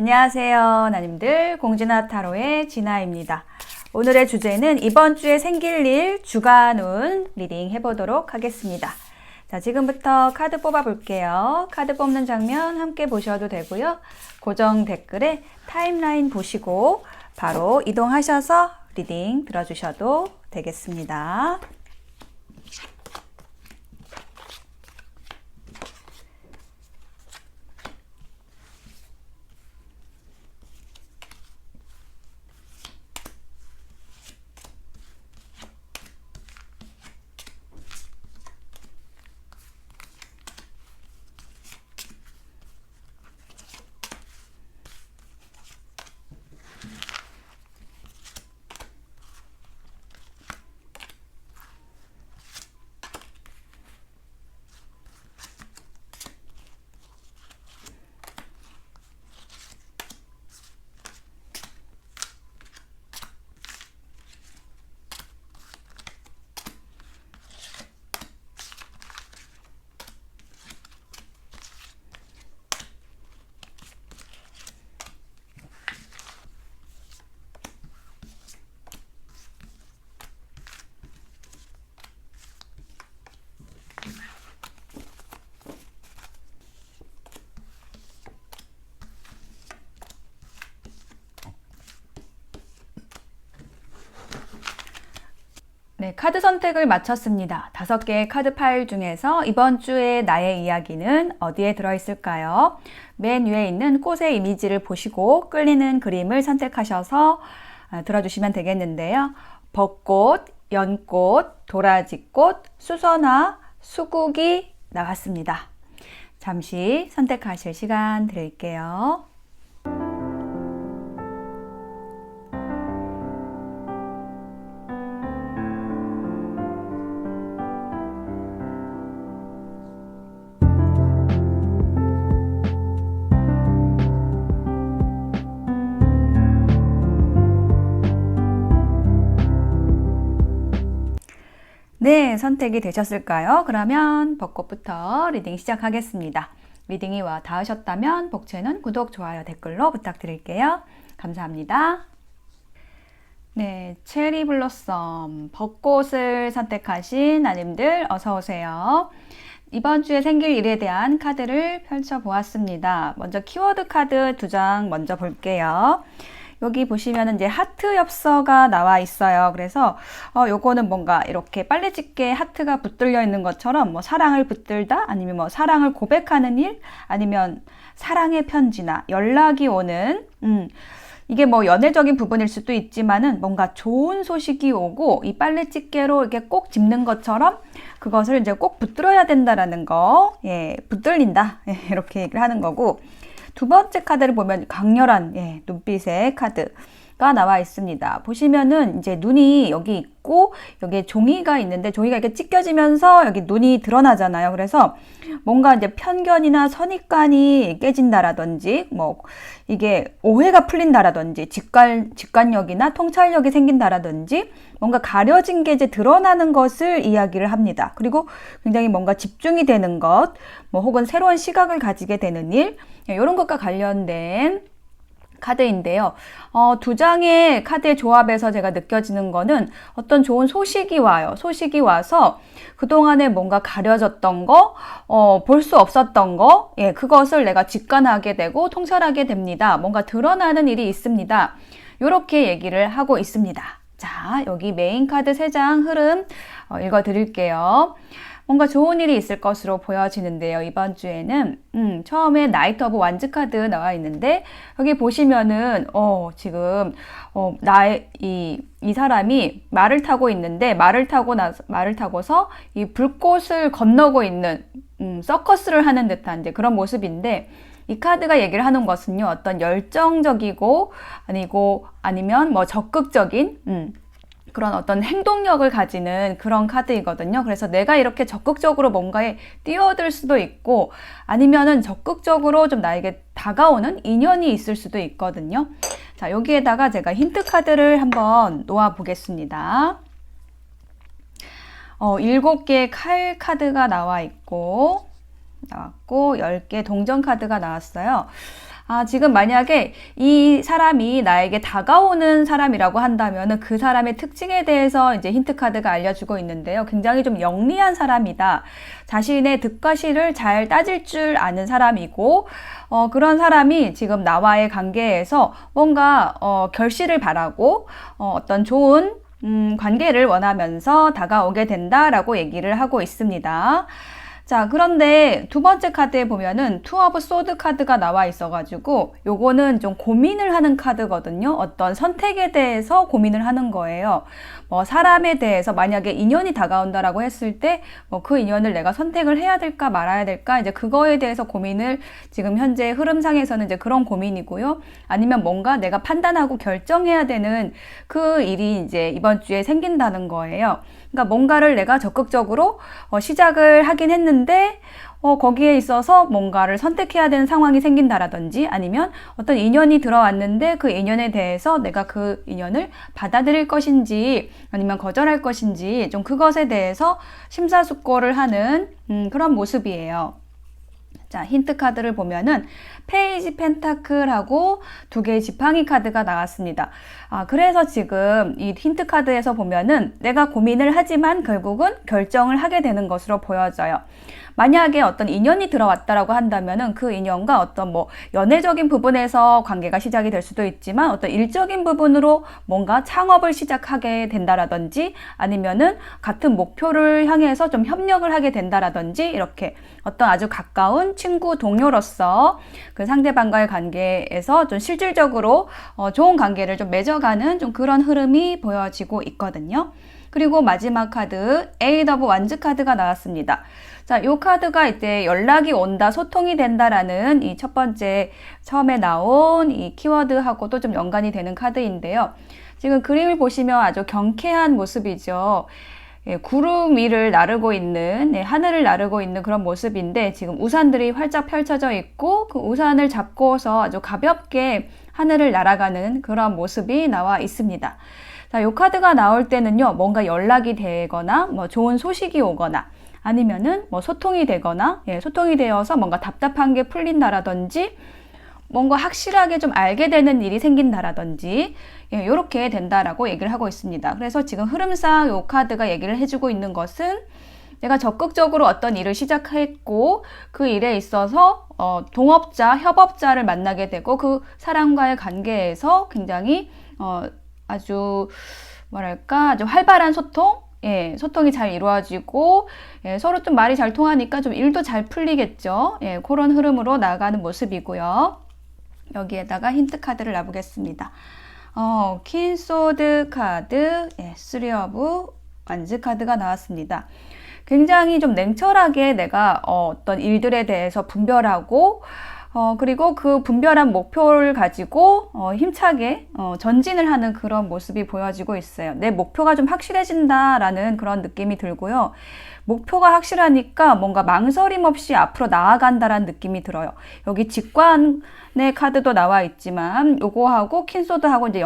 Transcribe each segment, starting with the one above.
안녕하세요, 나님들. 공진아 타로의 진아입니다. 오늘의 주제는 이번 주에 생길 일 주간운 리딩 해보도록 하겠습니다. 자, 지금부터 카드 뽑아볼게요. 카드 뽑는 장면 함께 보셔도 되고요. 고정 댓글에 타임라인 보시고 바로 이동하셔서 리딩 들어주셔도 되겠습니다. 네, 카드 선택을 마쳤습니다. 5개의 카드 파일 중에서 이번 주에 나의 이야기는 어디에 들어있을까요? 맨 위에 있는 꽃의 이미지를 보시고 끌리는 그림을 선택하셔서 들어주시면 되겠는데요. 벚꽃, 연꽃, 도라지꽃, 수선화, 수국이 나왔습니다. 잠시 선택하실 시간 드릴게요. 네, 선택이 되셨을까요? 그러면 벚꽃부터 리딩 시작하겠습니다. 리딩이 와 닿으셨다면 복채는 구독, 좋아요, 댓글로 부탁드릴게요. 감사합니다. 네, 체리 블로썸, 벚꽃을 선택하신 나님들 어서 오세요. 이번 주에 생길 일에 대한 카드를 펼쳐보았습니다. 먼저 키워드 카드 2장 먼저 볼게요. 여기 보시면 이제 하트 엽서가 나와 있어요. 그래서 요거는 뭔가 이렇게 빨래집게 하트가 붙들려 있는 것처럼 뭐 사랑을 붙들다, 아니면 뭐 사랑을 고백하는 일, 아니면 사랑의 편지나 연락이 오는 이게 뭐 연애적인 부분일 수도 있지만은 뭔가 좋은 소식이 오고 이 빨래집게로 이렇게 꼭 집는 것처럼 그것을 이제 꼭 붙들어야 된다라는 거, 예, 붙들린다, 예, 이렇게 얘기를 하는 거고. 두 번째 카드를 보면 강렬한 눈빛의 카드가 나와 있습니다. 보시면은 이제 눈이 여기 있고 여기에 종이가 있는데 종이가 이렇게 찢겨지면서 여기 눈이 드러나잖아요. 그래서 뭔가 이제 편견이나 선입관이 깨진다라든지 뭐 이게 오해가 풀린다라든지 직관력이나 통찰력이 생긴다라든지 뭔가 가려진 게 이제 드러나는 것을 이야기를 합니다. 그리고 굉장히 뭔가 집중이 되는 것, 뭐 혹은 새로운 시각을 가지게 되는 일, 이런 것과 관련된 카드인데요. 2장의 카드의 조합에서 제가 느껴지는 거는 어떤 좋은 소식이 와요. 소식이 와서 그동안에 뭔가 가려졌던 거, 볼 수 없었던 거, 예, 그것을 내가 직관하게 되고 통찰하게 됩니다. 뭔가 드러나는 일이 있습니다. 이렇게 얘기를 하고 있습니다. 자, 여기 메인 카드 3장 흐름 읽어드릴게요. 뭔가 좋은 일이 있을 것으로 보여지는데요. 이번 주에는 처음에 나이트 오브 완즈 카드 나와 있는데 여기 보시면은 지금 이 사람이 말을 타고 있는데 말을 타고서 이 불꽃을 건너고 있는 서커스를 하는 듯한 이제 그런 모습인데, 이 카드가 얘기를 하는 것은요, 어떤 열정적이고 아니면 뭐 적극적인 그런 어떤 행동력을 가지는 그런 카드이거든요. 그래서 내가 이렇게 적극적으로 뭔가에 뛰어들 수도 있고 아니면은 적극적으로 좀 나에게 다가오는 인연이 있을 수도 있거든요. 자, 여기에다가 제가 힌트 카드를 한번 놓아 보겠습니다. 7개의 칼 카드가 나왔고 10개 동전 카드가 나왔어요. 지금 만약에 이 사람이 나에게 다가오는 사람이라고 한다면은 그 사람의 특징에 대해서 이제 힌트 카드가 알려주고 있는데요. 굉장히 좀 영리한 사람이다. 자신의 득과 실을 잘 따질 줄 아는 사람이고, 그런 사람이 지금 나와의 관계에서 뭔가, 결실을 바라고, 어떤 좋은, 관계를 원하면서 다가오게 된다라고 얘기를 하고 있습니다. 자, 그런데 두 번째 카드에 보면은 투 오브 소드 카드가 나와 있어가지고 요거는 좀 고민을 하는 카드거든요. 어떤 선택에 대해서 고민을 하는 거예요. 뭐 사람에 대해서 만약에 인연이 다가온다라고 했을 때 뭐 그 인연을 내가 선택을 해야 될까 말아야 될까 이제 그거에 대해서 고민을 지금 현재 흐름상에서는 이제 그런 고민이고요. 아니면 뭔가 내가 판단하고 결정해야 되는 그 일이 이제 이번 주에 생긴다는 거예요. 그러니까 뭔가를 내가 적극적으로 시작을 하긴 했는데 거기에 있어서 뭔가를 선택해야 되는 상황이 생긴다라든지 아니면 어떤 인연이 들어왔는데 그 인연에 대해서 내가 그 인연을 받아들일 것인지 아니면 거절할 것인지 좀 그것에 대해서 심사숙고를 하는 그런 모습이에요. 자, 힌트 카드를 보면은 페이지 펜타클하고 두 개의 지팡이 카드가 나왔습니다. 그래서 지금 이 힌트 카드에서 보면은 내가 고민을 하지만 결국은 결정을 하게 되는 것으로 보여져요. 만약에 어떤 인연이 들어왔다라고 한다면은 그 인연과 어떤 뭐 연애적인 부분에서 관계가 시작이 될 수도 있지만 어떤 일적인 부분으로 뭔가 창업을 시작하게 된다라든지 아니면은 같은 목표를 향해서 좀 협력을 하게 된다라든지 이렇게 어떤 아주 가까운 친구 동료로서 그 상대방과의 관계에서 좀 실질적으로 좋은 관계를 좀 맺어가는 좀 그런 흐름이 보여지고 있거든요. 그리고 마지막 카드 에잇 오브 완즈 카드가 나왔습니다. 자, 이 카드가 이제 연락이 온다, 소통이 된다라는 이 첫 번째 처음에 나온 이 키워드하고도 좀 연관이 되는 카드인데요. 지금 그림을 보시면 아주 경쾌한 모습이죠. 구름 위를 나르고 있는, 하늘을 나르고 있는 그런 모습인데 지금 우산들이 활짝 펼쳐져 있고 그 우산을 잡고서 아주 가볍게 하늘을 날아가는 그런 모습이 나와 있습니다. 자, 이 카드가 나올 때는요, 뭔가 연락이 되거나 뭐 좋은 소식이 오거나 아니면은 뭐 소통이 되거나 소통이 되어서 뭔가 답답한 게 풀린다라든지 뭔가 확실하게 좀 알게 되는 일이 생긴다라든지 이렇게 된다라고 얘기를 하고 있습니다. 그래서 지금 흐름상 이 카드가 얘기를 해주고 있는 것은 내가 적극적으로 어떤 일을 시작했고 그 일에 있어서 동업자, 협업자를 만나게 되고 그 사람과의 관계에서 굉장히 아주 아주 활발한 소통? 소통이 잘 이루어지고 서로 좀 말이 잘 통하니까 좀 일도 잘 풀리겠죠. 그런 흐름으로 나아가는 모습이고요. 여기에다가 힌트 카드를 놔보겠습니다. 퀸 소드 카드, 쓰리 오브 완즈 카드가 나왔습니다. 굉장히 좀 냉철하게 내가 어떤 일들에 대해서 분별하고 그리고 그 분별한 목표를 가지고 힘차게 전진을 하는 그런 모습이 보여지고 있어요. 내 목표가 좀 확실해진다라는 그런 느낌이 들고요. 목표가 확실하니까 뭔가 망설임 없이 앞으로 나아간다라는 느낌이 들어요. 여기 직관의 카드도 나와 있지만 요거하고 퀸소드하고 이제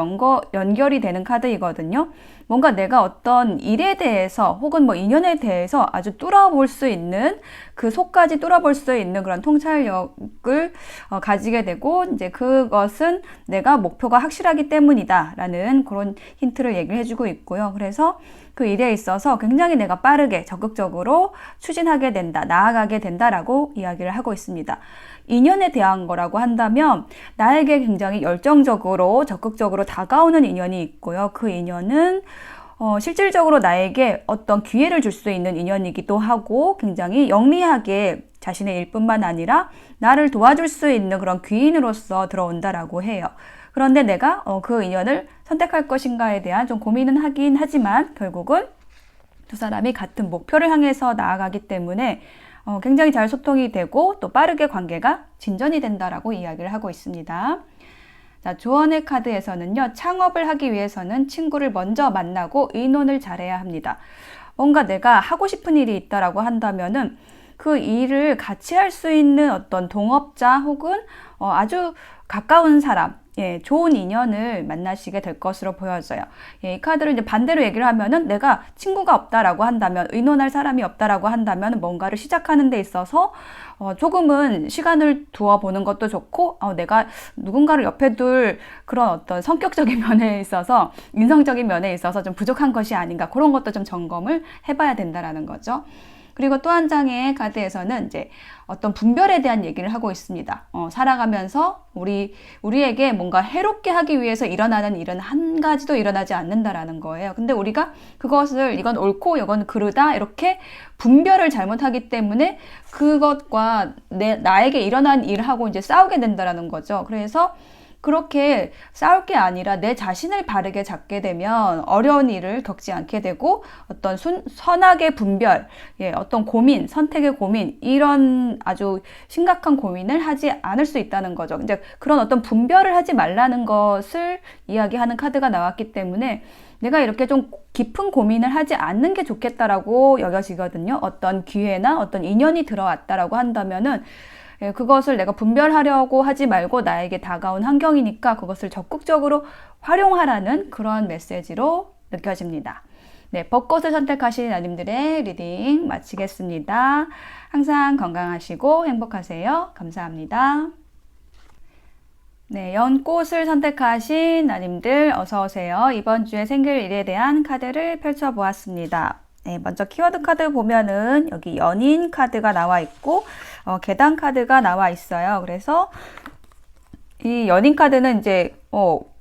연결이 되는 카드이거든요. 뭔가 내가 어떤 일에 대해서 혹은 뭐 인연에 대해서 아주 뚫어볼 수 있는 그 속까지 뚫어볼 수 있는 그런 통찰력을 가지게 되고 이제 그것은 내가 목표가 확실하기 때문이다라는 그런 힌트를 얘기를 해주고 있고요. 그래서 그 일에 있어서 굉장히 내가 빠르게 적극적으로 추진하게 된다, 나아가게 된다라고 이야기를 하고 있습니다. 인연에 대한 거라고 한다면 나에게 굉장히 열정적으로 적극적으로 다가오는 인연이 있고요. 그 인연은 실질적으로 나에게 어떤 기회를 줄 수 있는 인연이기도 하고 굉장히 영리하게 자신의 일뿐만 아니라 나를 도와줄 수 있는 그런 귀인으로서 들어온다라고 해요. 그런데 내가 그 인연을 선택할 것인가에 대한 좀 고민은 하긴 하지만 결국은 두 사람이 같은 목표를 향해서 나아가기 때문에 굉장히 잘 소통이 되고 또 빠르게 관계가 진전이 된다라고 이야기를 하고 있습니다. 자, 조언의 카드에서는요, 창업을 하기 위해서는 친구를 먼저 만나고 의논을 잘해야 합니다. 뭔가 내가 하고 싶은 일이 있다라고 한다면은 그 일을 같이 할 수 있는 어떤 동업자 혹은 아주 가까운 사람, 좋은 인연을 만나시게 될 것으로 보여져요. 이 카드를 이제 반대로 얘기를 하면은 내가 친구가 없다라고 한다면, 의논할 사람이 없다라고 한다면 뭔가를 시작하는 데 있어서 조금은 시간을 두어 보는 것도 좋고, 내가 누군가를 옆에 둘 그런 어떤 성격적인 면에 있어서, 인성적인 면에 있어서 좀 부족한 것이 아닌가, 그런 것도 좀 점검을 해봐야 된다라는 거죠. 그리고 또 한 장의 카드에서는 이제 어떤 분별에 대한 얘기를 하고 있습니다. 살아가면서 우리에게 뭔가 해롭게 하기 위해서 일어나는 일은 한 가지도 일어나지 않는다라는 거예요. 근데 우리가 그것을 이건 옳고 이건 그르다 이렇게 분별을 잘못하기 때문에 그것과 나에게 일어난 일하고 이제 싸우게 된다라는 거죠. 그래서 그렇게 싸울 게 아니라 내 자신을 바르게 잡게 되면 어려운 일을 겪지 않게 되고 어떤 선악의 분별, 어떤 고민, 선택의 고민, 이런 아주 심각한 고민을 하지 않을 수 있다는 거죠. 이제 그런 어떤 분별을 하지 말라는 것을 이야기하는 카드가 나왔기 때문에 내가 이렇게 좀 깊은 고민을 하지 않는 게 좋겠다라고 여겨지거든요. 어떤 기회나 어떤 인연이 들어왔다라고 한다면은 그것을 내가 분별하려고 하지 말고 나에게 다가온 환경이니까 그것을 적극적으로 활용하라는 그런 메시지로 느껴집니다. 네, 벚꽃을 선택하신 나님들의 리딩 마치겠습니다. 항상 건강하시고 행복하세요. 감사합니다. 네, 연꽃을 선택하신 나님들 어서 오세요. 이번 주에 생길 일에 대한 카드를 펼쳐보았습니다. 네, 먼저 키워드 카드 보면은 여기 연인 카드가 나와 있고 계단 카드가 나와 있어요. 그래서 이 연인 카드는 이제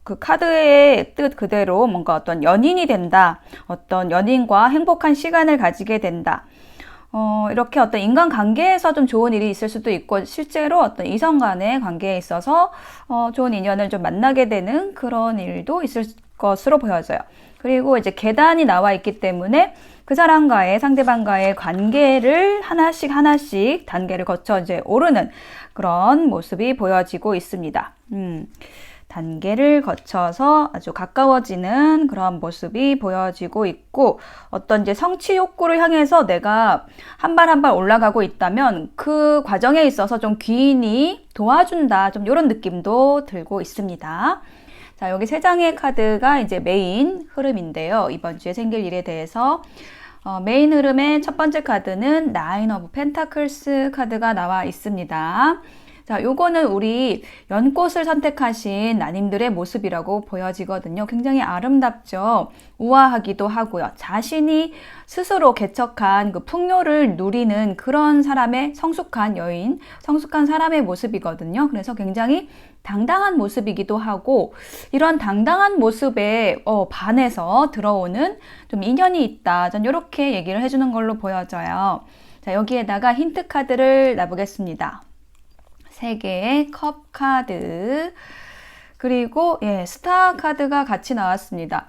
그 카드의 뜻 그대로 뭔가 어떤 연인이 된다, 어떤 연인과 행복한 시간을 가지게 된다, 이렇게 어떤 인간관계에서 좀 좋은 일이 있을 수도 있고, 실제로 어떤 이성 간의 관계에 있어서 좋은 인연을 좀 만나게 되는 그런 일도 있을 것으로 보여져요. 그리고 이제 계단이 나와 있기 때문에 그 사람과의, 상대방과의 관계를 하나씩 단계를 거쳐 이제 오르는 그런 모습이 보여지고 있습니다. 단계를 거쳐서 아주 가까워지는 그런 모습이 보여지고 있고, 어떤 이제 성취 욕구를 향해서 내가 한 발 한 발 올라가고 있다면 그 과정에 있어서 좀 귀인이 도와준다, 좀 이런 느낌도 들고 있습니다. 자, 여기 세 장의 카드가 이제 메인 흐름인데요. 이번 주에 생길 일에 대해서 메인 흐름의 첫 번째 카드는 나인 오브 펜타클스 카드가 나와 있습니다. 자, 요거는 우리 연꽃을 선택하신 나님들의 모습이라고 보여지거든요. 굉장히 아름답죠. 우아하기도 하고요. 자신이 스스로 개척한 그 풍요를 누리는 그런 사람의 성숙한 여인, 성숙한 사람의 모습이거든요. 그래서 굉장히 당당한 모습이기도 하고, 이런 당당한 모습에 반해서 들어오는 좀 인연이 있다. 전 이렇게 얘기를 해주는 걸로 보여져요. 자, 여기에다가 힌트 카드를 놔보겠습니다. 3개의 컵 카드, 그리고 스타 카드가 같이 나왔습니다.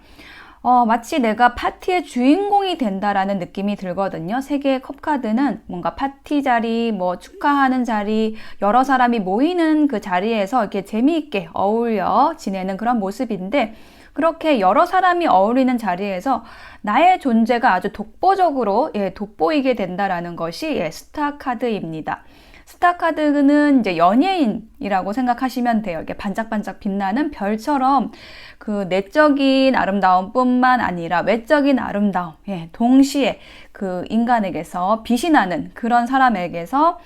마치 내가 파티의 주인공이 된다라는 느낌이 들거든요. 3개의 컵 카드는 뭔가 파티 자리, 뭐 축하하는 자리, 여러 사람이 모이는 그 자리에서 이렇게 재미있게 어울려 지내는 그런 모습인데, 그렇게 여러 사람이 어울리는 자리에서 나의 존재가 아주 독보적으로 돋보이게 된다라는 것이 스타 카드입니다. 스타 카드는 이제 연예인이라고 생각하시면 돼요. 이게 반짝반짝 빛나는 별처럼 그 내적인 아름다움뿐만 아니라 외적인 아름다움, 동시에 그 인간에게서 빛이 나는 그런 사람에게서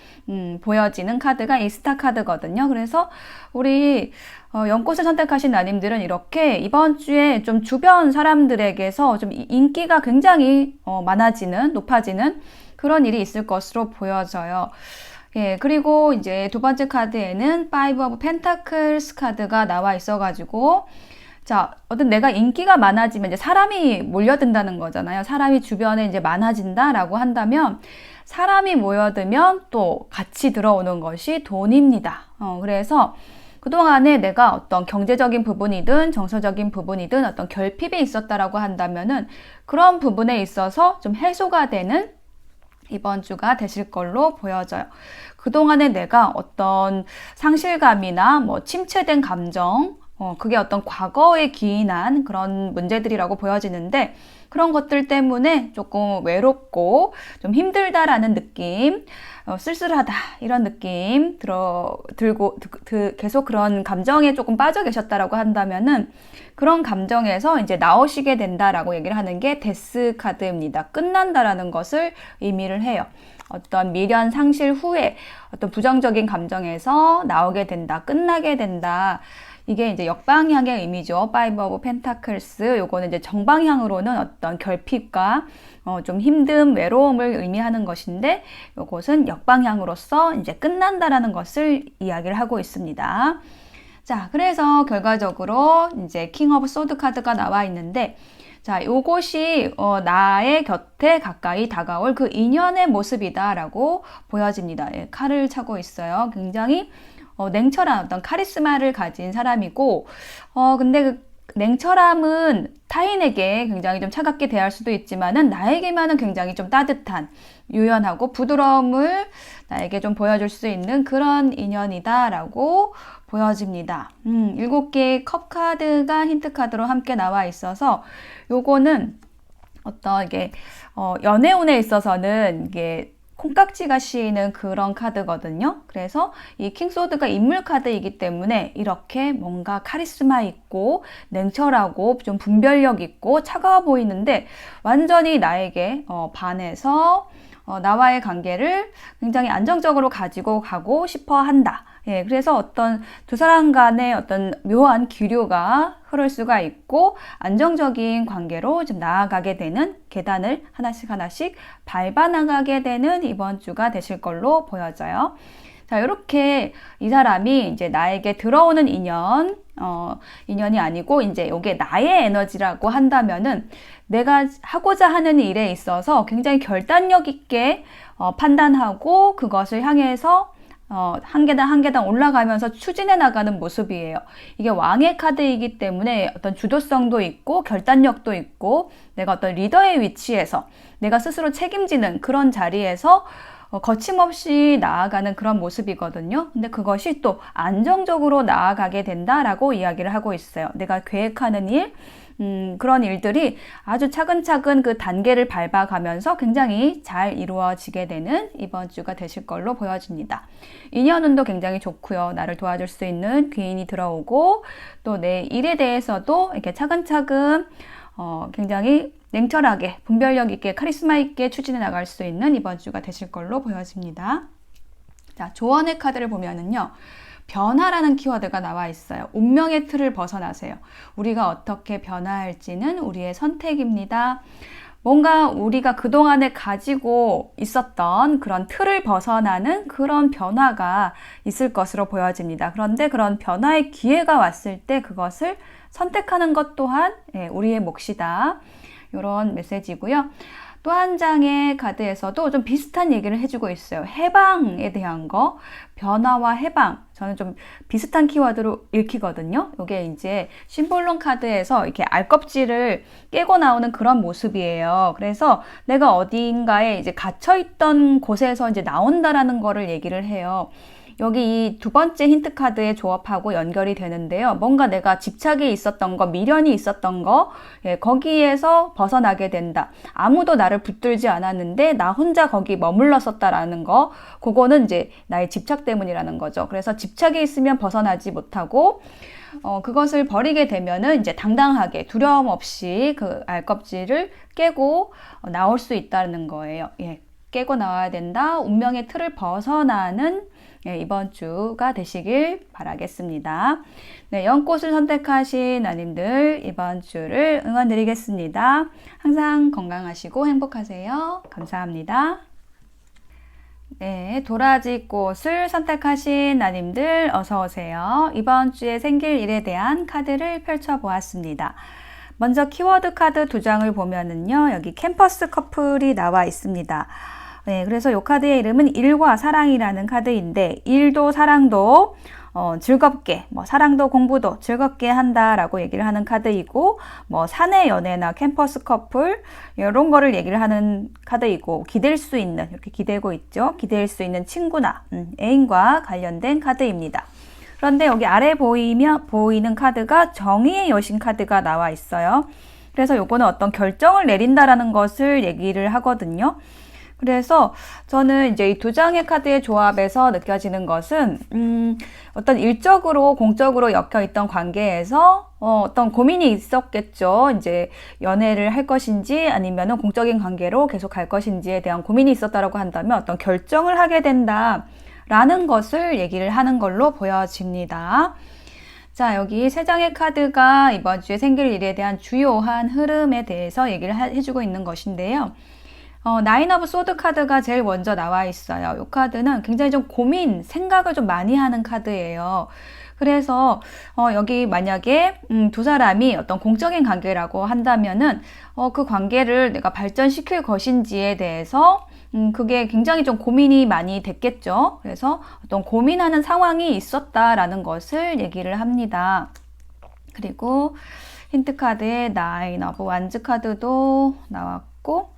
보여지는 카드가 이 스타 카드거든요. 그래서 우리 연꽃을 선택하신 나님들은 이렇게 이번 주에 좀 주변 사람들에게서 좀 인기가 굉장히 많아지는, 높아지는 그런 일이 있을 것으로 보여져요. 그리고 이제 두 번째 카드에는 Five of Pentacles 카드가 나와 있어가지고, 자, 어떤 내가 인기가 많아지면 이제 사람이 몰려든다는 거잖아요. 사람이 주변에 이제 많아진다라고 한다면, 사람이 모여들면 또 같이 들어오는 것이 돈입니다. 그래서 그동안에 내가 어떤 경제적인 부분이든 정서적인 부분이든 어떤 결핍이 있었다라고 한다면은 그런 부분에 있어서 좀 해소가 되는 이번 주가 되실 걸로 보여져요. 그동안에 내가 어떤 상실감이나 뭐 침체된 감정, 그게 어떤 과거에 기인한 그런 문제들이라고 보여지는데 그런 것들 때문에 조금 외롭고 좀 힘들다라는 느낌, 쓸쓸하다 이런 느낌 들고 계속 그런 감정에 조금 빠져 계셨다라고 한다면은 그런 감정에서 이제 나오시게 된다라고 얘기를 하는 게 데스 카드입니다. 끝난다라는 것을 의미를 해요. 어떤 미련 상실 후에 어떤 부정적인 감정에서 나오게 된다, 끝나게 된다. 이게 이제 역방향의 의미죠. Five of Pentacles. 요거는 이제 정방향으로는 어떤 결핍과 좀 힘듦, 외로움을 의미하는 것인데 요것은 역방향으로서 이제 끝난다라는 것을 이야기를 하고 있습니다. 자, 그래서 결과적으로 이제 킹 오브 소드 카드가 나와 있는데 자, 요것이 나의 곁에 가까이 다가올 그 인연의 모습이다라고 보여집니다. 예, 칼을 차고 있어요. 굉장히 냉철한 어떤 카리스마를 가진 사람이고, 근데 그 냉철함은 타인에게 굉장히 좀 차갑게 대할 수도 있지만은 나에게만은 굉장히 좀 따뜻한, 유연하고 부드러움을 나에게 좀 보여줄 수 있는 그런 인연이다라고 보여집니다. 7개의 컵 카드가 힌트 카드로 함께 나와 있어서 요거는 어떤 이게 연애운에 있어서는 이게 콩깍지가 씌이는 그런 카드거든요. 그래서 이 킹소드가 인물 카드이기 때문에 이렇게 뭔가 카리스마 있고 냉철하고 좀 분별력 있고 차가워 보이는데 완전히 나에게 반해서 나와의 관계를 굉장히 안정적으로 가지고 가고 싶어 한다. 예, 그래서 어떤 두 사람 간의 어떤 묘한 기류가 흐를 수가 있고 안정적인 관계로 좀 나아가게 되는 계단을 하나씩 밟아 나가게 되는 이번 주가 되실 걸로 보여져요. 자, 이렇게 이 사람이 이제 나에게 들어오는 인연이 아니고 이제 이게 나의 에너지라고 한다면은 내가 하고자 하는 일에 있어서 굉장히 결단력 있게 판단하고 그것을 향해서 한 계단 올라가면서 추진해 나가는 모습이에요. 이게 왕의 카드이기 때문에 어떤 주도성도 있고 결단력도 있고 내가 어떤 리더의 위치에서 내가 스스로 책임지는 그런 자리에서 거침없이 나아가는 그런 모습이거든요. 근데 그것이 또 안정적으로 나아가게 된다라고 이야기를 하고 있어요. 내가 계획하는 일, 그런 일들이 아주 차근차근 그 단계를 밟아가면서 굉장히 잘 이루어지게 되는 이번 주가 되실 걸로 보여집니다. 인연운도 굉장히 좋고요. 나를 도와줄 수 있는 귀인이 들어오고 또 내 일에 대해서도 이렇게 차근차근 굉장히 냉철하게 분별력 있게 카리스마 있게 추진해 나갈 수 있는 이번 주가 되실 걸로 보여집니다. 자, 조언의 카드를 보면은요. 변화라는 키워드가 나와 있어요. 운명의 틀을 벗어나세요. 우리가 어떻게 변화할지는 우리의 선택입니다. 뭔가 우리가 그동안에 가지고 있었던 그런 틀을 벗어나는 그런 변화가 있을 것으로 보여집니다. 그런데 그런 변화의 기회가 왔을 때 그것을 선택하는 것 또한 우리의 몫이다. 이런 메시지고요. 또 한 장의 카드에서도 좀 비슷한 얘기를 해주고 있어요. 해방에 대한 거, 변화와 해방. 저는 좀 비슷한 키워드로 읽히거든요. 이게 이제 심볼론 카드에서 이렇게 알껍질을 깨고 나오는 그런 모습이에요. 그래서 내가 어딘가에 이제 갇혀있던 곳에서 이제 나온다라는 거를 얘기를 해요. 여기 이 두 번째 힌트 카드의 조합하고 연결이 되는데요. 뭔가 내가 집착이 있었던 거, 미련이 있었던 거, 거기에서 벗어나게 된다. 아무도 나를 붙들지 않았는데 나 혼자 거기 머물렀었다라는 거, 그거는 이제 나의 집착 때문이라는 거죠. 그래서 집착이 있으면 벗어나지 못하고, 그것을 버리게 되면은 이제 당당하게 두려움 없이 그 알껍질을 깨고 나올 수 있다는 거예요. 예, 깨고 나와야 된다. 운명의 틀을 벗어나는 이번 주가 되시길 바라겠습니다. 네, 연꽃을 선택하신 나님들 이번 주를 응원드리겠습니다. 항상 건강하시고 행복하세요. 감사합니다. 네, 도라지 꽃을 선택하신 나님들 어서 오세요. 이번 주에 생길 일에 대한 카드를 펼쳐보았습니다. 먼저 키워드 카드 2장을 보면은요, 여기 캠퍼스 커플이 나와 있습니다. 네, 그래서 이 카드의 이름은 일과 사랑이라는 카드인데 일도 사랑도 즐겁게 사랑도 공부도 즐겁게 한다라고 얘기를 하는 카드이고 사내 연애나 캠퍼스 커플 이런 거를 얘기를 하는 카드이고 기댈 수 있는 이렇게 기대고 있죠. 기댈 수 있는 친구나 애인과 관련된 카드입니다. 그런데 여기 아래 보이는 카드가 정의의 여신 카드가 나와 있어요. 그래서 요거는 어떤 결정을 내린다라는 것을 얘기를 하거든요. 그래서 저는 이제 이 두 장의 카드의 조합에서 느껴지는 것은 어떤 일적으로 공적으로 엮여 있던 관계에서 어떤 고민이 있었겠죠. 이제 연애를 할 것인지 아니면은 공적인 관계로 계속 갈 것인지에 대한 고민이 있었다라고 한다면 어떤 결정을 하게 된다라는 것을 얘기를 하는 걸로 보여집니다. 자, 여기 세 장의 카드가 이번 주에 생길 일에 대한 주요한 흐름에 대해서 얘기를 해주고 있는 것인데요. 나인 오브 소드 카드가 제일 먼저 나와 있어요. 이 카드는 굉장히 좀 생각을 좀 많이 하는 카드예요. 그래서 여기 만약에 두 사람이 어떤 공적인 관계라고 한다면은 그 관계를 내가 발전시킬 것인지에 대해서 그게 굉장히 좀 고민이 많이 됐겠죠. 그래서 어떤 고민하는 상황이 있었다라는 것을 얘기를 합니다. 그리고 힌트 카드에 나인 오브 완즈 카드도 나왔고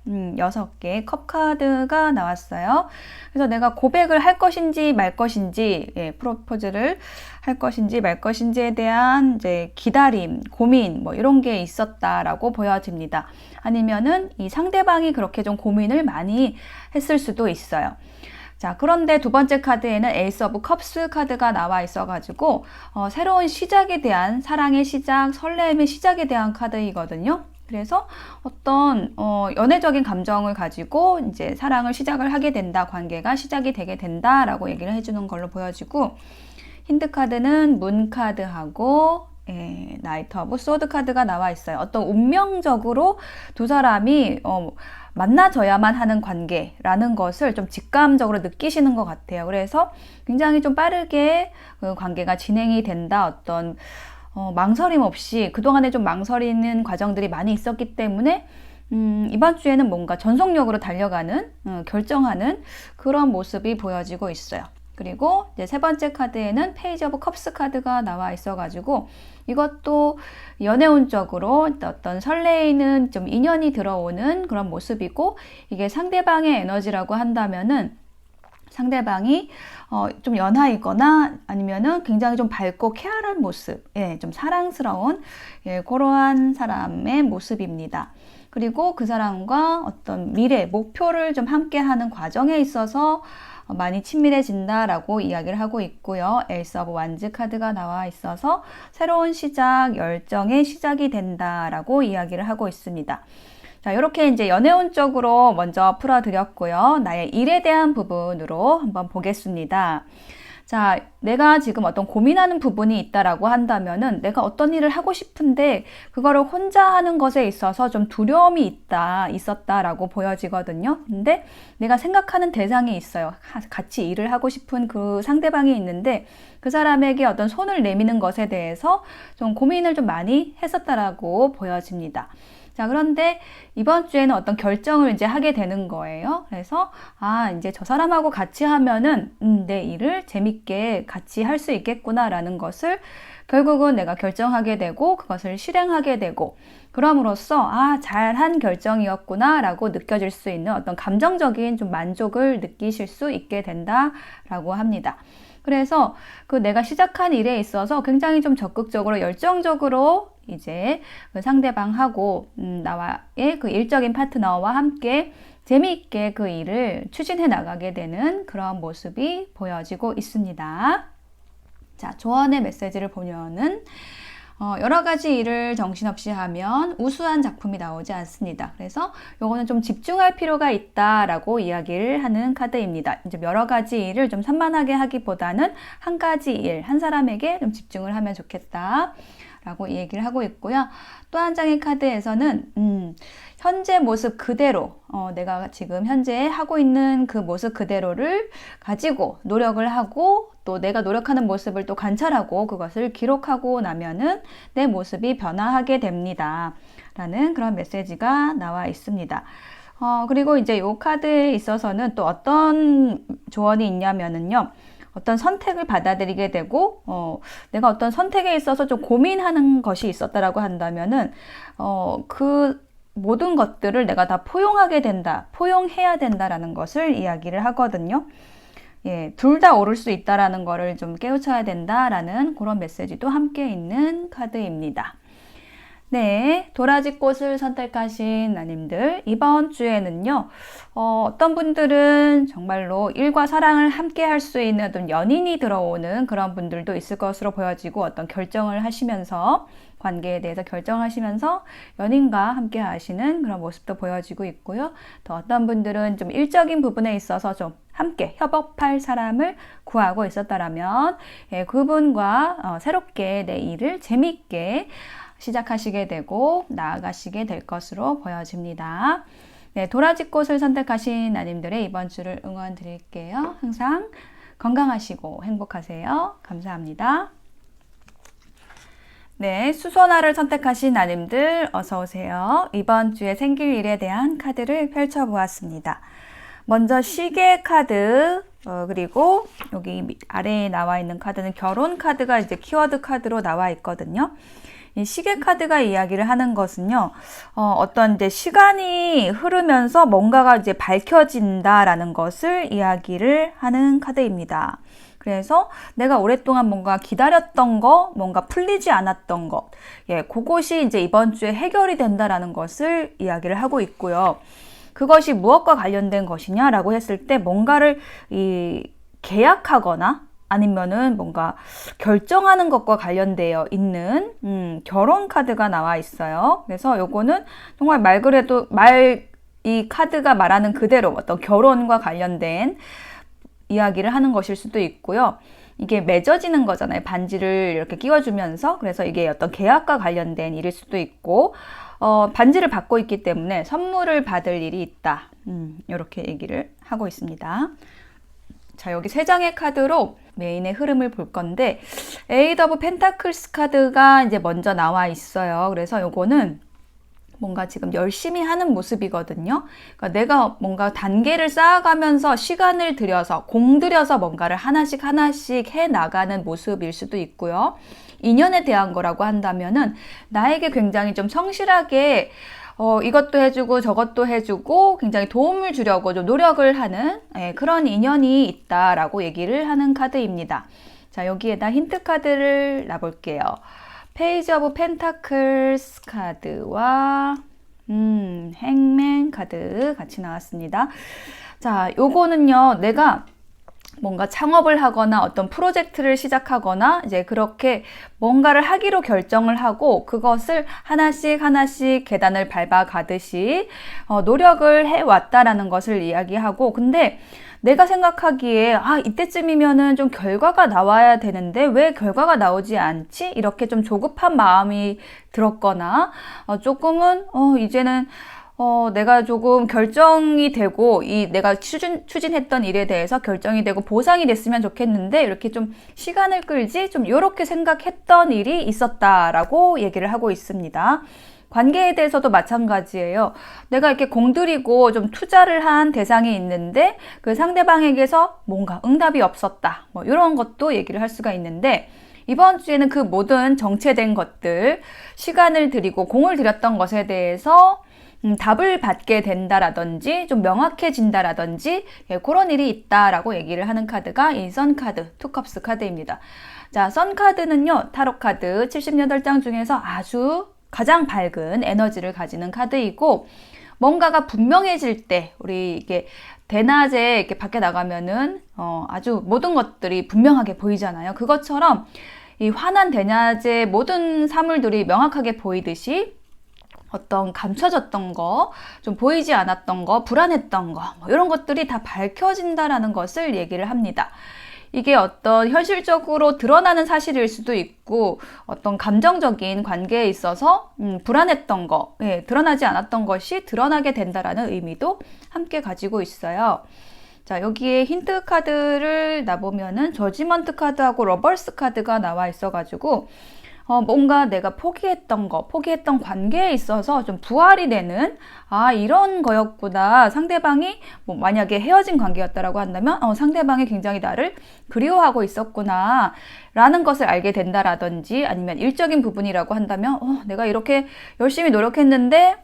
6개의 컵 카드가 나왔어요. 그래서 내가 고백을 할 것인지 말 것인지, 프로포즈를 할 것인지 말 것인지에 대한 이제 기다림, 고민, 뭐 이런 게 있었다라고 보여집니다. 아니면은 이 상대방이 그렇게 좀 고민을 많이 했을 수도 있어요. 자, 그런데 두 번째 카드에는 에이스 오브 컵스 카드가 나와 있어가지고 새로운 시작에 대한, 사랑의 시작, 설렘의 시작에 대한 카드이거든요. 그래서 어떤 연애적인 감정을 가지고 이제 사랑을 시작을 하게 된다, 관계가 시작이 되게 된다라고 얘기를 해주는 걸로 보여지고, 힌트 카드는 문 카드하고 나이트 오브 소드 카드가 나와 있어요. 어떤 운명적으로 두 사람이 만나져야만 하는 관계라는 것을 좀 직감적으로 느끼시는 것 같아요. 그래서 굉장히 좀 빠르게 그 관계가 진행이 된다. 어떤 망설임 없이 그동안에 좀 망설이는 과정들이 많이 있었기 때문에 이번 주에는 뭔가 전속력으로 달려가는, 결정하는 그런 모습이 보여지고 있어요. 그리고 이제 세 번째 카드에는 페이지 오브 컵스 카드가 나와 있어가지고 이것도 연애운적으로 어떤 설레이는 좀 인연이 들어오는 그런 모습이고, 이게 상대방의 에너지라고 한다면은 상대방이 좀 연하이거나 아니면은 굉장히 좀 밝고 쾌활한 모습, 좀 사랑스러운 그러한 사람의 모습입니다. 그리고 그 사람과 어떤 미래, 목표를 좀 함께하는 과정에 있어서 많이 친밀해진다라고 이야기를 하고 있고요. 에이스 오브 완즈 카드가 나와 있어서 새로운 시작, 열정의 시작이 된다라고 이야기를 하고 있습니다. 자, 이렇게 이제 연애운적으로 먼저 풀어드렸고요. 나의 일에 대한 부분으로 한번 보겠습니다. 자, 내가 지금 어떤 고민하는 부분이 있다라고 한다면은 내가 어떤 일을 하고 싶은데 그거를 혼자 하는 것에 있어서 좀 두려움이 있었다라고 보여지거든요. 근데 내가 생각하는 대상이 있어요. 같이 일을 하고 싶은 그 상대방이 있는데 그 사람에게 어떤 손을 내미는 것에 대해서 좀 고민을 좀 많이 했었다라고 보여집니다. 자, 그런데 이번 주에는 어떤 결정을 이제 하게 되는 거예요. 그래서, 이제 저 사람하고 같이 하면은, 내 일을 재밌게 같이 할 수 있겠구나라는 것을 결국은 내가 결정하게 되고, 그것을 실행하게 되고, 그럼으로써, 잘한 결정이었구나라고 느껴질 수 있는 어떤 감정적인 좀 만족을 느끼실 수 있게 된다라고 합니다. 그래서 그 내가 시작한 일에 있어서 굉장히 좀 적극적으로 열정적으로 이제 그 상대방하고 나와의 그 일적인 파트너와 함께 재미있게 그 일을 추진해 나가게 되는 그런 모습이 보여지고 있습니다. 자, 조언의 메시지를 보면은 여러 가지 일을 정신없이 하면 우수한 작품이 나오지 않습니다. 그래서 요거는 좀 집중할 필요가 있다라고 이야기를 하는 카드입니다. 이제 여러 가지 일을 좀 산만하게 하기보다는 한 가지 일, 한 사람에게 좀 집중을 하면 좋겠다 라고 얘기를 하고 있고요. 또 한 장의 카드에서는 현재 모습 그대로, 내가 지금 현재 하고 있는 그 모습 그대로를 가지고 노력을 하고 또 내가 노력하는 모습을 또 관찰하고 그것을 기록하고 나면은 내 모습이 변화하게 됩니다. 라는 그런 메시지가 나와 있습니다. 그리고 이제 이 카드에 있어서는 또 어떤 조언이 있냐면은요. 어떤 선택을 받아들이게 되고, 내가 어떤 선택에 있어서 좀 고민하는 것이 있었다라고 한다면은, 그 모든 것들을 내가 다 포용하게 된다, 포용해야 된다라는 것을 이야기를 하거든요. 예, 둘 다 오를 수 있다라는 거를 좀 깨우쳐야 된다라는 그런 메시지도 함께 있는 카드입니다. 네, 도라지꽃을 선택하신 나님들, 이번 주에는요, 어떤 분들은 정말로 일과 사랑을 함께 할 수 있는 어떤 연인이 들어오는 그런 분들도 있을 것으로 보여지고, 어떤 결정을 하시면서, 관계에 대해서 결정하시면서 연인과 함께 하시는 그런 모습도 보여지고 있고요. 또 어떤 분들은 좀 일적인 부분에 있어서 좀 함께 협업할 사람을 구하고 있었다라면, 예, 그분과 새롭게 내 일을 재미있게 시작하시게 되고 나아가시게 될 것으로 보여집니다. 네, 도라지꽃을 선택하신 나님들의 이번 주를 응원 드릴게요. 항상 건강하시고 행복하세요. 감사합니다. 네, 수소나를 선택하신 나님들 어서 오세요. 이번 주에 생길 일에 대한 카드를 펼쳐보았습니다. 먼저 시계 카드, 그리고 여기 아래에 나와 있는 카드는 결혼 카드가 이제 키워드 카드로 나와 있거든요. 이 시계 카드가 이야기를 하는 것은요, 어떤 이제 시간이 흐르면서 뭔가가 이제 밝혀진다라는 것을 이야기를 하는 카드입니다. 그래서 내가 오랫동안 뭔가 기다렸던 거, 뭔가 풀리지 않았던 것, 예, 그것이 이제 이번 주에 해결이 된다라는 것을 이야기를 하고 있고요. 그것이 무엇과 관련된 것이냐라고 했을 때 뭔가를 계약하거나 아니면은 뭔가 결정하는 것과 관련되어 있는 결혼 카드가 나와 있어요. 그래서 요거는 정말 이 카드가 말하는 그대로 어떤 결혼과 관련된 이야기를 하는 것일 수도 있고요. 이게 맺어지는 거잖아요. 반지를 이렇게 끼워주면서. 그래서 이게 어떤 계약과 관련된 일일 수도 있고, 반지를 받고 있기 때문에 선물을 받을 일이 있다. 이렇게 얘기를 하고 있습니다. 자, 여기 3장의 카드로 메인의 흐름을 볼 건데, 에이드 오브 펜타클스 카드가 이제 먼저 나와 있어요. 그래서 요거는 뭔가 지금 열심히 하는 모습이거든요. 그러니까 내가 뭔가 단계를 쌓아가면서 시간을 들여서, 공들여서 뭔가를 하나씩 해 나가는 모습일 수도 있고요. 인연에 대한 거라고 한다면은 나에게 굉장히 좀 성실하게 이것도 해주고 저것도 해주고 굉장히 도움을 주려고 좀 노력을 하는 그런 인연이 있다라고 얘기를 하는 카드입니다. 자, 여기에다 힌트 카드를 놔볼게요. 페이지 오브 펜타클스 카드와 행맨 카드 같이 나왔습니다. 자, 요거는요, 내가 뭔가 창업을 하거나 어떤 프로젝트를 시작하거나 이제 그렇게 뭔가를 하기로 결정을 하고 그것을 하나씩 계단을 밟아 가듯이 노력을 해왔다라는 것을 이야기하고, 근데 내가 생각하기에 이때쯤이면은 좀 결과가 나와야 되는데 왜 결과가 나오지 않지? 이렇게 좀 조급한 마음이 들었거나 조금은 이제는 내가 조금 결정이 되고 내가 추진했던 일에 대해서 결정이 되고 보상이 됐으면 좋겠는데 이렇게 좀 시간을 끌지? 좀 이렇게 생각했던 일이 있었다라고 얘기를 하고 있습니다. 관계에 대해서도 마찬가지예요. 내가 이렇게 공들이고 좀 투자를 한 대상이 있는데 그 상대방에게서 뭔가 응답이 없었다. 뭐 이런 것도 얘기를 할 수가 있는데, 이번 주에는 그 모든 정체된 것들, 시간을 들이고 공을 들였던 것에 대해서 답을 받게 된다라든지 좀 명확해진다라든지 그런 일이 있다라고 얘기를 하는 카드가 이 선카드, 투컵스 카드입니다. 자, 선카드는요, 타로 카드 78장 중에서 아주 가장 밝은 에너지를 가지는 카드이고, 뭔가가 분명해질 때 우리 이게 대낮에 이렇게 밖에 나가면은 아주 모든 것들이 분명하게 보이잖아요. 그것처럼 이 환한 대낮에 모든 사물들이 명확하게 보이듯이 어떤 감춰졌던 거, 좀 보이지 않았던 거, 불안했던 거, 뭐 이런 것들이 다 밝혀진다라는 것을 얘기를 합니다. 이게 어떤 현실적으로 드러나는 사실일 수도 있고, 어떤 감정적인 관계에 있어서 불안했던 거, 드러나지 않았던 것이 드러나게 된다라는 의미도 함께 가지고 있어요. 자, 여기에 힌트 카드를 놔보면은 저지먼트 카드하고 러버스 카드가 나와 있어가지고 뭔가 내가 포기했던 관계에 있어서 좀 부활이 되는 이런 거였구나. 상대방이 뭐 만약에 헤어진 관계였다라고 한다면 상대방이 굉장히 나를 그리워하고 있었구나 라는 것을 알게 된다라든지, 아니면 일적인 부분이라고 한다면 내가 이렇게 열심히 노력했는데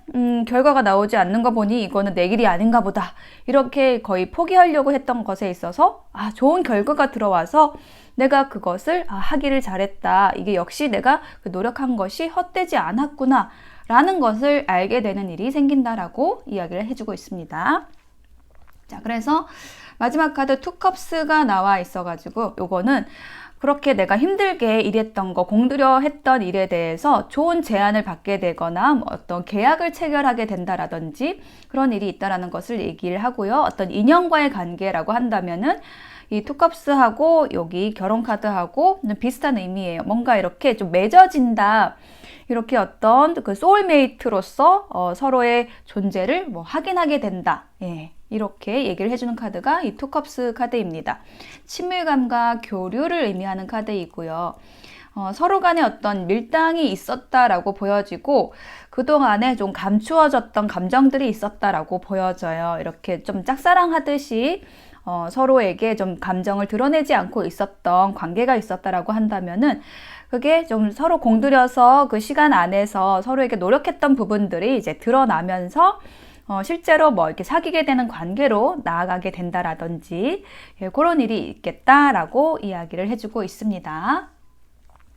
결과가 나오지 않는 거 보니 이거는 내 길이 아닌가 보다, 이렇게 거의 포기하려고 했던 것에 있어서 좋은 결과가 들어와서 내가 그것을 하기를 잘했다, 이게 역시 내가 그 노력한 것이 헛되지 않았구나 라는 것을 알게 되는 일이 생긴다라고 이야기를 해주고 있습니다. 자, 그래서 마지막 카드 투컵스가 나와 있어가지고 요거는 그렇게 내가 힘들게 일했던 거, 공들여 했던 일에 대해서 좋은 제안을 받게 되거나 어떤 계약을 체결하게 된다라든지 그런 일이 있다라는 것을 얘기를 하고요. 어떤 인연과의 관계라고 한다면은 이 투컵스하고 여기 결혼 카드하고 비슷한 의미예요. 뭔가 이렇게 좀 맺어진다. 이렇게 어떤 그 소울메이트로서 서로의 존재를 확인하게 된다. 이렇게 얘기를 해주는 카드가 이 투컵스 카드입니다. 친밀감과 교류를 의미하는 카드이고요. 서로 간에 어떤 밀당이 있었다라고 보여지고 그동안에 좀 감추어졌던 감정들이 있었다라고 보여져요. 이렇게 좀 짝사랑하듯이 서로에게 좀 감정을 드러내지 않고 있었던 관계가 있었다라고 한다면은 그게 좀 서로 공들여서 그 시간 안에서 서로에게 노력했던 부분들이 이제 드러나면서 실제로 이렇게 사귀게 되는 관계로 나아가게 된다라든지 그런 일이 있겠다라고 이야기를 해주고 있습니다.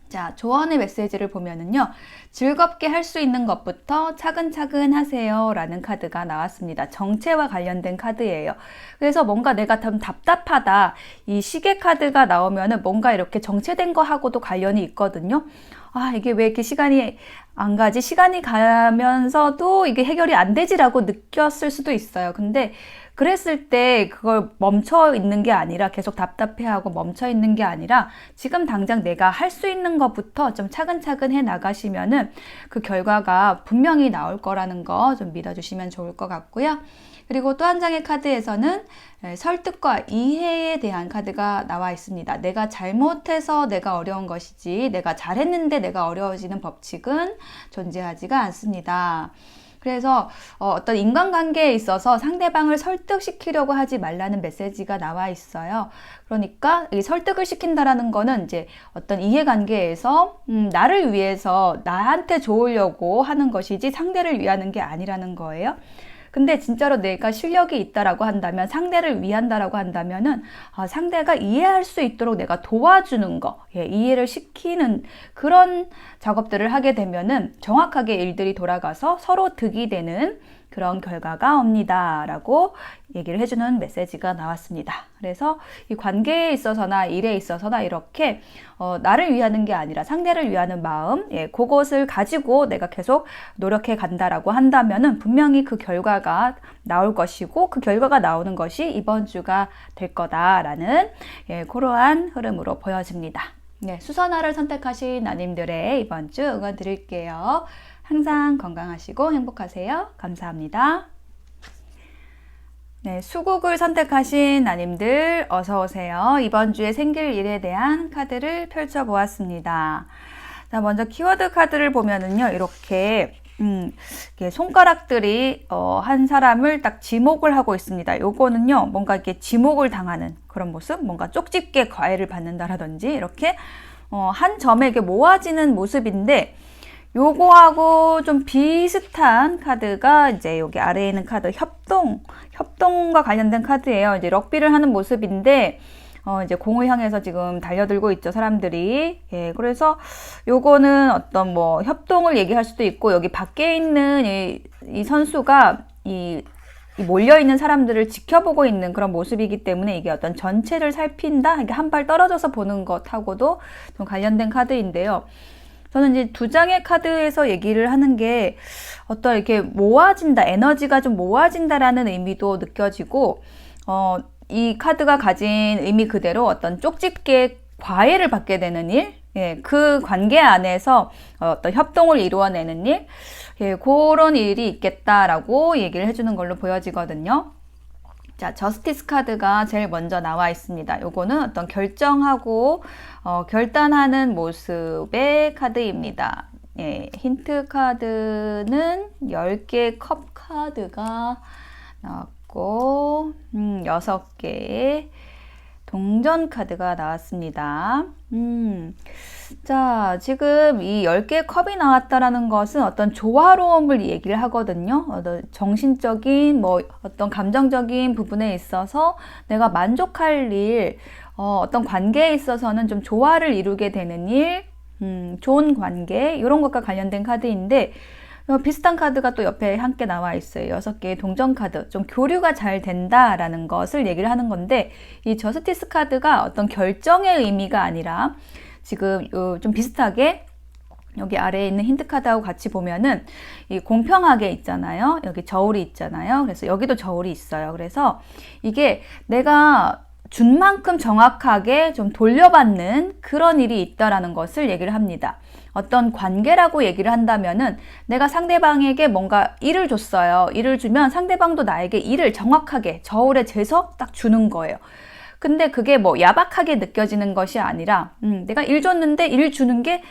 자, 조언의 메시지를 보면은요, 즐겁게 할 수 있는 것부터 차근차근 하세요 라는 카드가 나왔습니다. 정체와 관련된 카드예요. 그래서 뭔가 내가 좀 답답하다, 이 시계 카드가 나오면은 뭔가 이렇게 정체된 거하고도 관련이 있거든요. 이게 왜 이렇게 시간이 안 가지? 시간이 가면서도 이게 해결이 안 되지라고 느꼈을 수도 있어요. 근데 그랬을 때 그걸 멈춰 있는 게 아니라, 계속 답답해하고 멈춰 있는 게 아니라 지금 당장 내가 할 수 있는 것부터 좀 차근차근 해 나가시면은 그 결과가 분명히 나올 거라는 거 좀 믿어주시면 좋을 것 같고요. 그리고 또 한 장의 카드에서는 설득과 이해에 대한 카드가 나와 있습니다. 내가 잘못해서 내가 어려운 것이지 내가 잘했는데 내가 어려워지는 법칙은 존재하지가 않습니다. 그래서 어떤 인간관계에 있어서 상대방을 설득시키려고 하지 말라는 메시지가 나와 있어요. 그러니까 이 설득을 시킨다라는 거는 이제 어떤 이해관계에서 나를 위해서 나한테 좋으려고 하는 것이지 상대를 위하는 게 아니라는 거예요. 근데 진짜로 내가 실력이 있다라고 한다면, 상대를 위한다라고 한다면은 상대가 이해할 수 있도록 내가 도와주는 거, 이해를 시키는 그런 작업들을 하게 되면은 정확하게 일들이 돌아가서 서로 득이 되는 그런 결과가 옵니다 라고 얘기를 해주는 메시지가 나왔습니다. 그래서 이 관계에 있어서나 일에 있어서나 이렇게 나를 위하는 게 아니라 상대를 위하는 마음, 그것을 가지고 내가 계속 노력해 간다라고 한다면은 분명히 그 결과가 나올 것이고, 그 결과가 나오는 것이 이번 주가 될 거다라는 그러한 흐름으로 보여집니다. 수선화를 선택하신 나님들의 이번 주 응원 드릴게요. 항상 건강하시고 행복하세요. 감사합니다. 수국을 선택하신 나님들 어서 오세요. 이번 주에 생길 일에 대한 카드를 펼쳐보았습니다. 자, 먼저 키워드 카드를 보면은요, 이렇게 손가락들이 한 사람을 딱 지목을 하고 있습니다. 요거는요, 뭔가 이렇게 지목을 당하는 그런 모습, 뭔가 쪽집게 과외를 받는다라든지 이렇게 한 점에 이렇게 모아지는 모습인데, 요거하고 좀 비슷한 카드가 이제 여기 아래에 있는 카드 협동과 관련된 카드예요. 이제 럭비를 하는 모습인데 이제 공을 향해서 지금 달려들고 있죠, 사람들이. 그래서 요거는 어떤 협동을 얘기할 수도 있고, 여기 밖에 있는 이 선수가 이 몰려있는 사람들을 지켜보고 있는 그런 모습이기 때문에 이게 어떤 전체를 살핀다, 이게 한 발 떨어져서 보는 것하고도 좀 관련된 카드인데요. 저는 이제 두 장의 카드에서 얘기를 하는 게 어떤 이렇게 모아진다, 에너지가 좀 모아진다라는 의미도 느껴지고, 이 카드가 가진 의미 그대로 어떤 쪽집게 과외를 받게 되는 일, 그 관계 안에서 어떤 협동을 이루어내는 일, 그런 일이 있겠다라고 얘기를 해주는 걸로 보여지거든요. 자, 저스티스 카드가 제일 먼저 나와 있습니다. 요거는 어떤 결정하고 결단하는 모습의 카드입니다. 힌트 카드는 10개의 컵 카드가 나왔고 6개의 동전 카드가 나왔습니다. 자, 지금 이 10개의 컵이 나왔다라는 것은 어떤 조화로움을 얘기를 하거든요. 어떤 정신적인, 어떤 감정적인 부분에 있어서 내가 만족할 일, 어떤 관계에 있어서는 좀 조화를 이루게 되는 일, 좋은 관계, 이런 것과 관련된 카드인데, 비슷한 카드가 또 옆에 함께 나와 있어요. 6개의 동전 카드. 좀 교류가 잘 된다라는 것을 얘기를 하는 건데, 이 저스티스 카드가 어떤 결정의 의미가 아니라 지금 좀 비슷하게 여기 아래에 있는 힌트 카드하고 같이 보면은 이 공평하게 있잖아요. 여기 저울이 있잖아요. 그래서 여기도 저울이 있어요. 그래서 이게 내가 준 만큼 정확하게 좀 돌려받는 그런 일이 있다라는 것을 얘기를 합니다. 어떤 관계라고 얘기를 한다면은 내가 상대방에게 뭔가 일을 줬어요. 일을 주면 상대방도 나에게 일을 정확하게 저울에 재서 딱 주는 거예요. 근데 그게 야박하게 느껴지는 것이 아니라 내가 일 줬는데 일 주는 게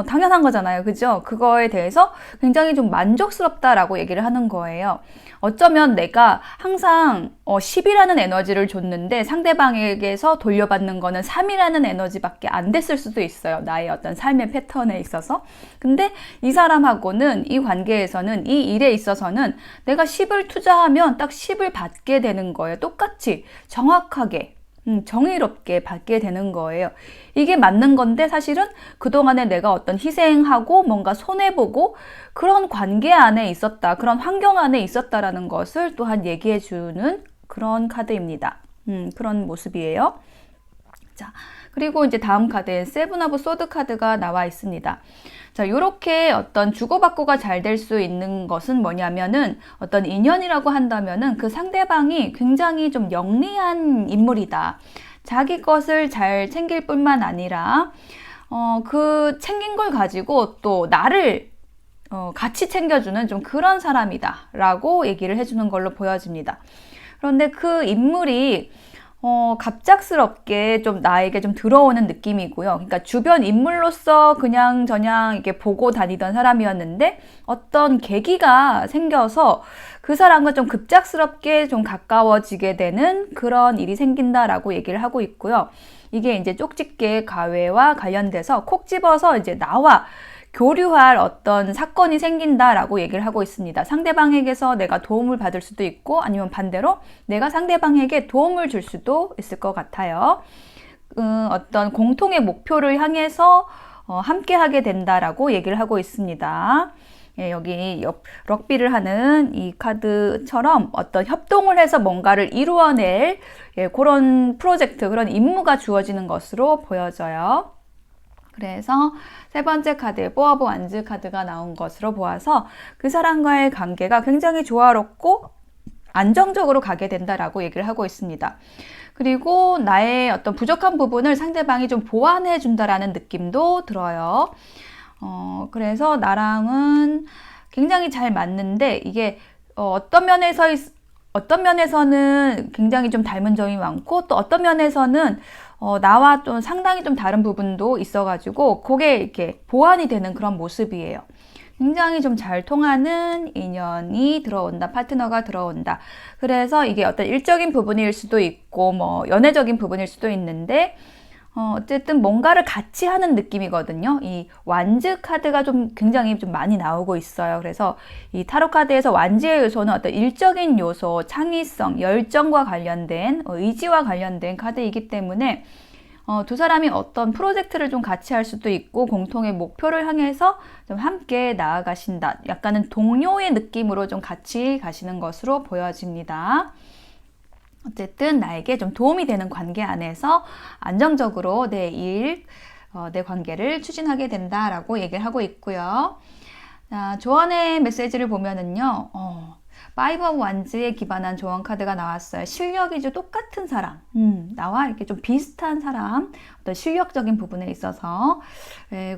당연한 거잖아요. 그죠? 그거에 대해서 굉장히 좀 만족스럽다라고 얘기를 하는 거예요. 어쩌면 내가 항상 10이라는 에너지를 줬는데 상대방에게서 돌려받는 거는 3이라는 에너지밖에 안 됐을 수도 있어요. 나의 어떤 삶의 패턴에 있어서. 근데 이 사람하고는, 이 관계에서는, 이 일에 있어서는 내가 10을 투자하면 딱 10을 받게 되는 거예요. 똑같이 정확하게 정의롭게 받게 되는 거예요. 이게 맞는 건데 사실은 그동안에 내가 어떤 희생하고 뭔가 손해보고 그런 관계 안에 있었다, 그런 환경 안에 있었다라는 것을 또한 얘기해주는 그런 카드입니다. 그런 모습이에요. 자, 그리고 이제 다음 카드에 세븐 오브 소드 카드가 나와 있습니다. 자, 요렇게 어떤 주고받고가 잘 될 수 있는 것은 뭐냐면은 어떤 인연이라고 한다면은 그 상대방이 굉장히 좀 영리한 인물이다. 자기 것을 잘 챙길 뿐만 아니라 그 챙긴 걸 가지고 또 나를 같이 챙겨주는 좀 그런 사람이다 라고 얘기를 해주는 걸로 보여집니다. 그런데 그 인물이 갑작스럽게 좀 나에게 좀 들어오는 느낌이고요. 그러니까 주변 인물로서 그냥 저냥 이렇게 보고 다니던 사람이었는데 어떤 계기가 생겨서 그 사람과 좀 급작스럽게 좀 가까워지게 되는 그런 일이 생긴다라고 얘기를 하고 있고요. 이게 이제 쪽집게 가외와 관련돼서 콕 집어서 이제 나와 교류할 어떤 사건이 생긴다라고 얘기를 하고 있습니다. 상대방에게서 내가 도움을 받을 수도 있고 아니면 반대로 내가 상대방에게 도움을 줄 수도 있을 것 같아요. 어떤 공통의 목표를 향해서 함께 하게 된다라고 얘기를 하고 있습니다. 예, 여기 럭비를 하는 이 카드처럼 어떤 협동을 해서 뭔가를 이루어낼 그런 프로젝트, 그런 임무가 주어지는 것으로 보여져요. 그래서 세 번째 카드에 포 오브 완즈 카드가 나온 것으로 보아서 그 사람과의 관계가 굉장히 조화롭고 안정적으로 가게 된다라고 얘기를 하고 있습니다. 그리고 나의 어떤 부족한 부분을 상대방이 좀 보완해 준다라는 느낌도 들어요. 그래서 나랑은 굉장히 잘 맞는데 이게 어떤 면에서는 굉장히 좀 닮은 점이 많고 또 어떤 면에서는 나와 좀 상당히 좀 다른 부분도 있어가지고 그게 이렇게 보완이 되는 그런 모습이에요. 굉장히 좀 잘 통하는 인연이 들어온다, 파트너가 들어온다. 그래서 이게 어떤 일적인 부분일 수도 있고 연애적인 부분일 수도 있는데 어쨌든 뭔가를 같이 하는 느낌이거든요. 이 완즈 카드가 좀 굉장히 좀 많이 나오고 있어요. 그래서 이 타로 카드에서 완즈의 요소는 어떤 일적인 요소, 창의성, 열정과 관련된 의지와 관련된 카드이기 때문에 두 사람이 어떤 프로젝트를 좀 같이 할 수도 있고 공통의 목표를 향해서 좀 함께 나아가신다. 약간은 동료의 느낌으로 좀 같이 가시는 것으로 보여집니다. 어쨌든 나에게 좀 도움이 되는 관계 안에서 안정적으로 내 일, 내 관계를 추진하게 된다라고 얘기를 하고 있고요. 자, 조언의 메시지를 보면은요, 파이브 오브 완즈에 기반한 조언 카드가 나왔어요. 실력이 똑같은 사람, 나와 이렇게 좀 비슷한 사람, 어떤 실력적인 부분에 있어서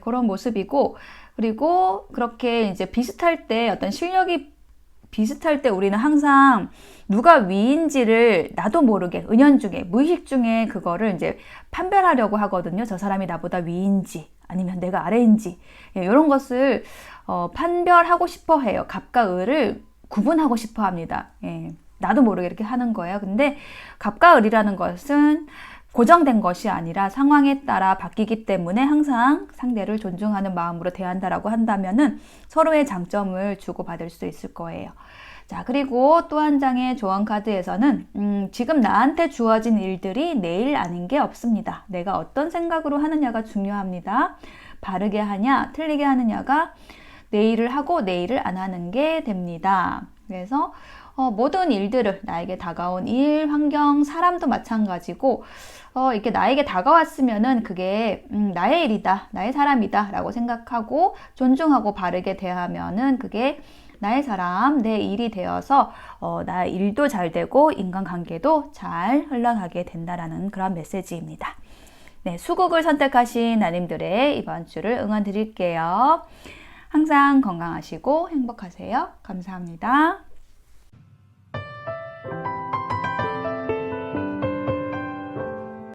그런 모습이고, 그리고 그렇게 이제 비슷할 때 어떤 실력이 비슷할 때 우리는 항상 누가 위인지를 나도 모르게 은연중에 무의식 중에 그거를 이제 판별하려고 하거든요. 저 사람이 나보다 위인지 아니면 내가 아래인지 이런 것을 판별하고 싶어 해요. 갑과 을을 구분하고 싶어 합니다. 예, 나도 모르게 이렇게 하는 거예요. 근데 갑과 을이라는 것은 고정된 것이 아니라 상황에 따라 바뀌기 때문에 항상 상대를 존중하는 마음으로 대한다라고 한다면은 서로의 장점을 주고받을 수 있을 거예요. 자, 그리고 또 한 장의 조언 카드에서는 지금 나한테 주어진 일들이 내일 아닌 게 없습니다. 내가 어떤 생각으로 하느냐가 중요합니다. 바르게 하냐, 틀리게 하느냐가 내일을 하고 내일을 안 하는 게 됩니다. 그래서 모든 일들을 나에게 다가온 일, 환경, 사람도 마찬가지고 이렇게 나에게 다가왔으면은 그게 나의 일이다, 나의 사람이다 라고 생각하고 존중하고 바르게 대하면은 그게 나의 사람, 내 일이 되어서 나의 일도 잘 되고 인간관계도 잘 흘러가게 된다라는 그런 메시지입니다. 네, 수국을 선택하신 나님들의 이번 주를 응원 드릴게요. 항상 건강하시고 행복하세요. 감사합니다.